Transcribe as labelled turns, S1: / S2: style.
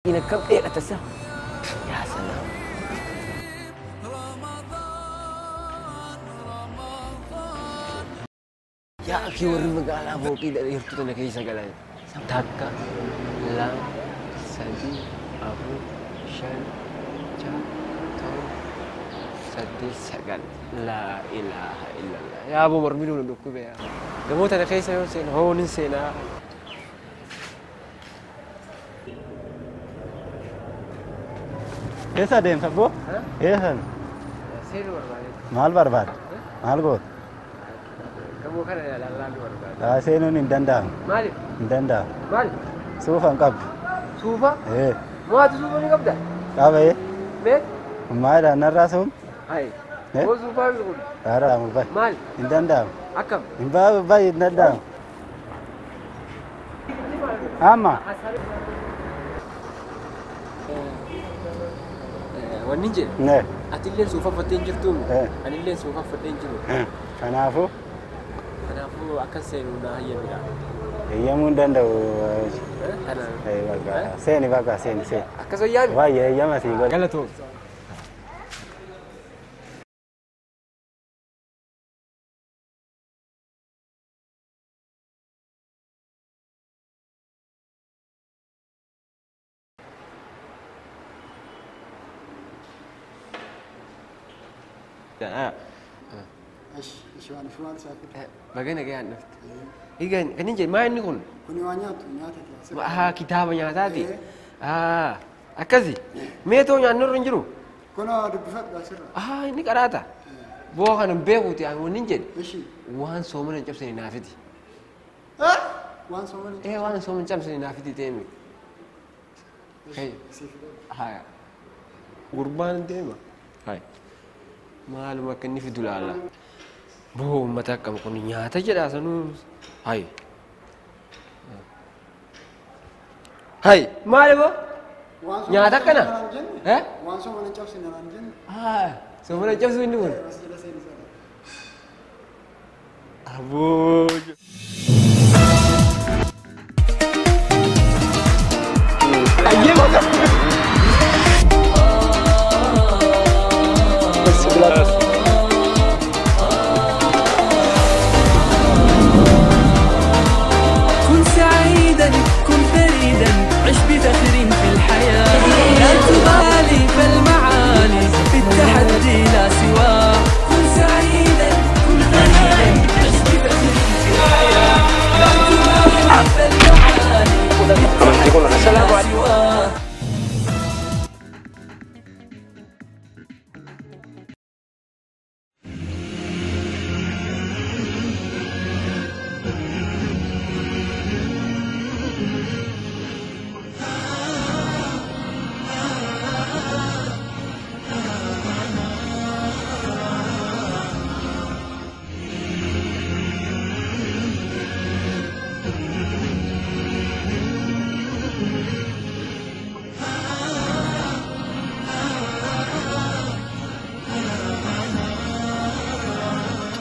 S1: Ini kebel atasnya. Ya salam. Ya akhi warri magala boki dari itu na kayo sa galan. Taka lang sadi abu shan cha to sadi sagal. La ilaha illallah. Ya abu marminu nduku be ya. Gamota na kayo sa sin honin sina.
S2: Esa dem sabo? Esa.
S1: Sino barbad?
S2: Mal barbad. Mal god.
S1: Kamu kan ada lalu barbad.
S2: Seno ni danda.
S1: Mali.
S2: Danda.
S1: Mali.
S2: Sufa qab.
S1: Sufa? Mau tu sufa ni kabda?
S2: Qabe.
S1: Bet?
S2: Maida narasum.
S1: Hai. Mau sufa ni?
S2: Ara mu bay.
S1: Mali.
S2: Danda.
S1: Akam.
S2: Imba bay danda. Ama.
S1: Wanni je?
S2: Ne.
S1: Atilleen suufa uffattee hin jirtuun anilleen suufa uffadhee hin jiru.
S2: Kanaafuu
S1: akka seenu na hayyamidha.
S2: Eeyyamuu hin danda'u.
S1: Kanaan.
S2: Seeni bakka seeni.
S1: Akkas wayyaami?
S2: Baay'ee eeyyama sii godha.
S1: Galatoom. Bagana kaya naft. Igan kanin je main ni kun.
S3: Kuni nyata.
S1: Kitaaba nyaataati. Akkasi. Mee too nyaannu hin jiru.
S3: Kuna dubbifat gasirra.
S1: Inni qaraata. Boo kan beekuuti an wannin jedhe.
S3: Ishi.
S1: Waan soomana hin cabsanii naafiti.
S3: Waan soomana.
S1: Waan soomana hin cabsanii naafiti deemi. Haya. Gurbaan deema. Haya. Maaluma akka inni fidu laala. Boo uummata akkam kun nyaata jedhaa sanuu. Hayi. Hayi. Maali boo? Nyaata akkana?
S3: Waan soomana cabsina naan jenne.
S1: Soomana cabsu inni kun. Aboo.